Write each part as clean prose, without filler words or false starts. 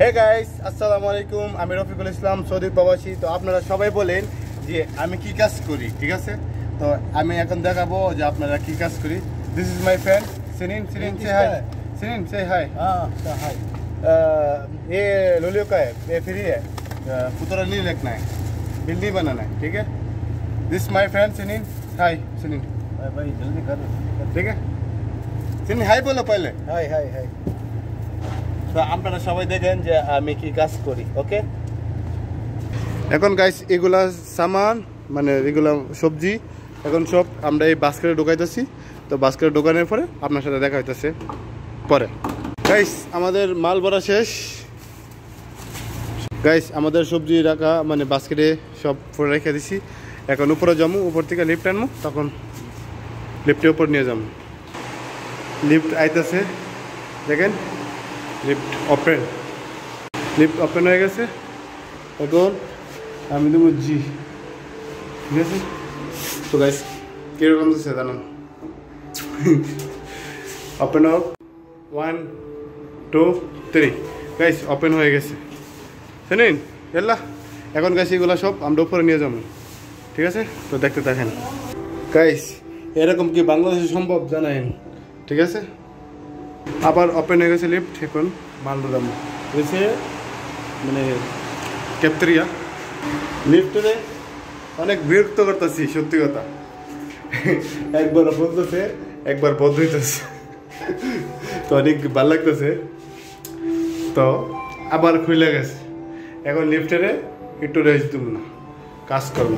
Hey guys, আসসালামু আলাইকুম। আমি রফিকুল ইসলাম, সৌদি প্রবাসী। তো আপনারা সবাই বলেন যে আমি কি কাজ করি, ঠিক আছে? তো আমি এখন দেখাবো যে আপনারা কি কাজ করি। This is my friend Sinin. Sinin say hi. Sinin say hi. हाय। ये लोलियो का है, ये फ्री है। पुतरा नहीं रखना है, बिल नहीं बनाना है, ठीक है? This my friend Sinin. Hi Sinin. भाई जल्दी कर, ठीक है? सिनिन हाय बोलो पहले। हाय हाय हाय। তো আপনারা সবাই দেখেন যে আমি কি কাজ করি, ওকে? এখন গাইস এগুলা সামান মানে এগুলা সবজি এখন সব আমরা এই বাস্কেটে ঢোকাইতেছি। তো বাস্কেটে ঢোকানোর পরে আপনার সাথে দেখা হইতেছে পরে। গাইস আমাদের মাল ভরা শেষ। গাইস আমাদের সবজি রাখা মানে বাস্কেটে সব পরে রেখে দিছি। এখন উপরে যাবো, উপর থেকে লিফট আনবো, তখন লিফটের উপর নিয়ে যাবো। লিফট আইতেছে, দেখেন লিফট ওপেন। লিফট ওপেন হয়ে গেছে। এখন আমি দেবো জি, ঠিক আছে? তো গাইস কীরকম দিচ্ছে জানান। ওপেন হোক, 1 2 3। গাইস ওপেন হয়ে গেছে, শুনেন এল্লা। এখন গাইস এগুলো সব আমরা উপরে নিয়ে যাবো, ঠিক আছে? তো দেখতে থাকেন গাইস। এরকম কি বাংলাদেশে সম্ভব জানায়েন, ঠিক আছে? আবার ওপেন হয়ে গেছে লিফট। এখন মাল দাম হয়েছে মানে ক্যাপ্টেরিয়া। লিফটে অনেক বিরক্ত করতেছি, সত্যি কথা। একবার বলতেছে, একবার বন্ধ হইতেছে, তো অনেক ভালো লাগতেছে। তো আবার খুলে গেছে। এখন লিফটেরে একটু রেস্ট দিব না, কাজ করবো।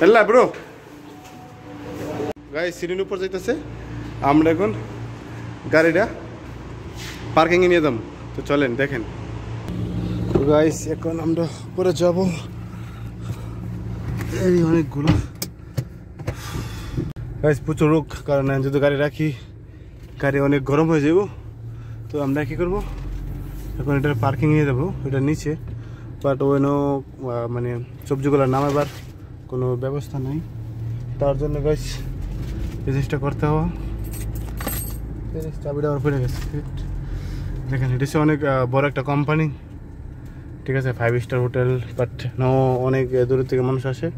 এল্লা ব্রো গাই সিঁড়ির উপর যাইতেছে। আমরা এখন গাড়িটা পার্কিংয়ে নিয়ে যাবো। তো চলেন দেখেন। তো গাইস এখন আমরা উপরে যাব। এই অনেকগুলো গাইস প্রচুর রোগ, কারণ যদি গাড়ি রাখি গাড়ি অনেক গরম হয়ে যাব। তো আমরা কী করবো, এখন এটা পার্কিং নিয়ে যাবো, এটা নিচে। বাট ওইন মানে সবজিগুলো নামাবার কোনো ব্যবস্থা নেই। তার জন্য গাইস এই জিনিসটা করতে হবে। চাবিটা আমার পড়ে গেছে। দেখেন এটা হচ্ছে অনেক বড় একটা কোম্পানি, ঠিক আছে? 5 স্টার হোটেল। বাট নো, অনেক দূর থেকে মানুষ আসে,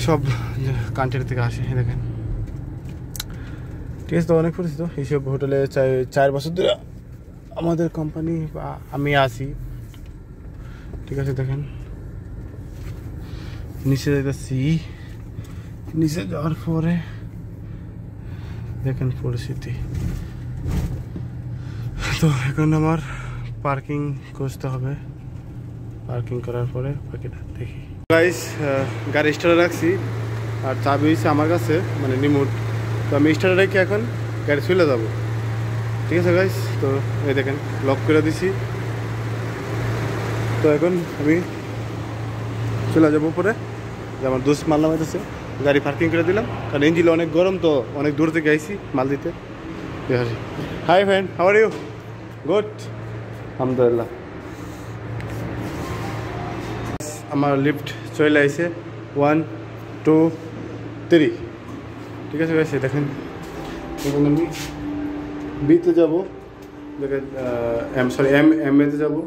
সব কান্ট্রি থেকে আসে। দেখেন ঠিক আছে? তো অনেক পরিচিত এইসব হোটেলে। 4 বছর ধরে আমাদের কোম্পানি বা আমি আসি, ঠিক আছে? দেখেন নিচে যাইতেছি। নিচে যাওয়ার পরে দেখেন পরিস্থিতি। তো এখন আমার পার্কিং খুঁজতে হবে। পার্কিং করার পরে বাকিটা দেখি। গাইস গাড়ি স্টার্টে রাখছি, আর চাবি হচ্ছে আমার কাছে, মানে রিমোট। তো আমি স্টার্টে রেখে এখন গাড়ি চলে যাব, ঠিক আছে গাইস? তো এই দেখেন লক করে দিছি। তো এখন আমি চলে যাবো উপরে, যে আমার দোস্ত মাল নামাইতেছে। গাড়ি পার্কিং করে দিলাম, কারণ ইঞ্জিন অনেক গরম, তো অনেক দূর থেকে আইসি মাল দিতে। Hi friend, how are you? Good, আলহামদুলিল্লাহ। আমার লিফট চলে আইছে 1 2 3, ঠিক আছে গাইস? দেখেন এখন আমি বিতে যাবো, দেখেন এম এতে যাবো।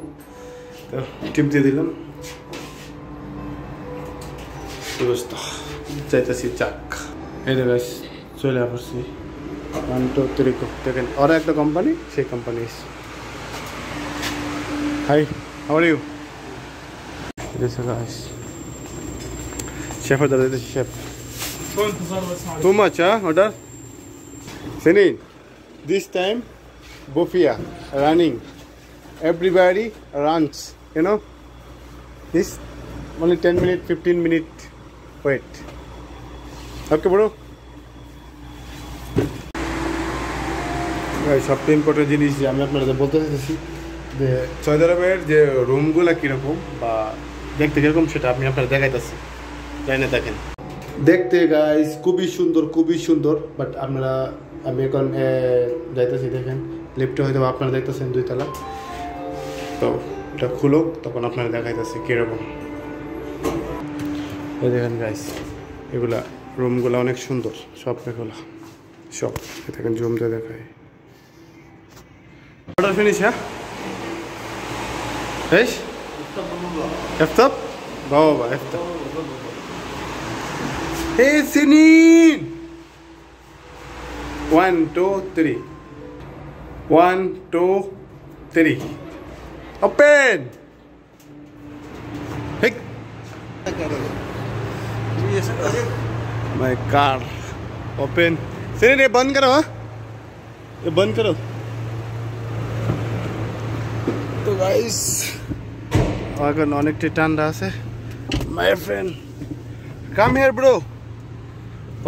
তো টিপ দিয়ে দিলাম, চাইতেছি চাক। এই গাইস চলে আসছি 1 2 3। দেখেন আর একটা কোম্পানি, সেই company. Hi, how are you? This guys. Chef order this chef. Too much, huh? Order. Sinin, this time, Bofia running. Everybody runs. You know. This only 10 minutes, 15 minutes. Wait. Okay, bro. Guys, সবচেয়ে important জিনিস যে আমি আপনাদের বলতে চাইতেছি যে Saudi আরবের যে রুমগুলো কীরকম বা দেখতে কিরকম সেটা আমি আপনারা দেখাইতেছি। তাই না? দেখেন দেখতে গাইস খুবই সুন্দর, খুবই সুন্দর। বাট আপনারা আমি এখন যাইতেছি। দেখেন লিফটে হয়তো আপনারা দেখতেছেন 2 তলা। তো এটা খুলুক, তখন আপনারা দেখাইতেছি কীরকম। এই দেখেন গাইস এগুলা রুমগুলো অনেক সুন্দর, সব এগুলো সব দেখেন জুম দিয়ে দেখায়। অর্ডার ফিনিশ, হ্যাঁ? ايش؟ افتب بابا افتب ايه سنين 1 2 3 1 2 3 open hey my car open Sunny ये बंद करो हाँ ये बंद करो तो गाइस अगर অনেকটা ঠান্ডা আছে my friend come here bro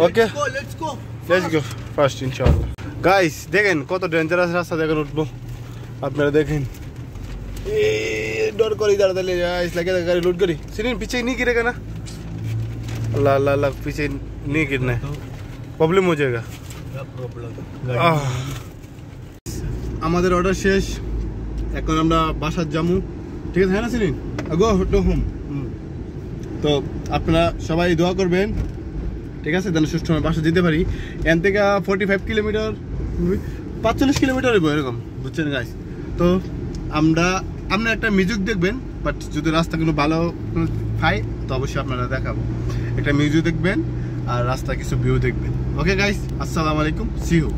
okay let's go first inshallah guys দেখেন কত ডেঞ্জারাস রাস্তা দেখেন উঠবো আপনারা দেখেন डर कर इधर ले जाए इस लगे गाड़ी लूट करी सिर्फ पीछे नहीं गिरेगा ना अल्लाह अल्लाह अल्लाह पीछे नहीं गिरना है प्रॉब्लम हो जाएगा আমাদের অর্ডার শেষ এখন আমরা বাসার যামু ঠিক আছে হ্যাঁ না সিরিন গো টু হোম তো আপনারা সবাই দোয়া করবেন ঠিক আছে যেন সুষ্ঠু বাসা যেতে পারি এখান থেকে 45 কিলোমিটার 45 কিলোমিটার হইব এরকম বুঝছেন গাইস তো আমরা একটা মিউজিক দেখবেন বাট যদি রাস্তা কোনো ভালো পাই তো অবশ্যই আপনারা দেখাবো একটা মিউজিক দেখবেন আর রাস্তা কিছু ভিউ দেখবেন ওকে গাইস আসসালামু আলাইকুম সি ইউ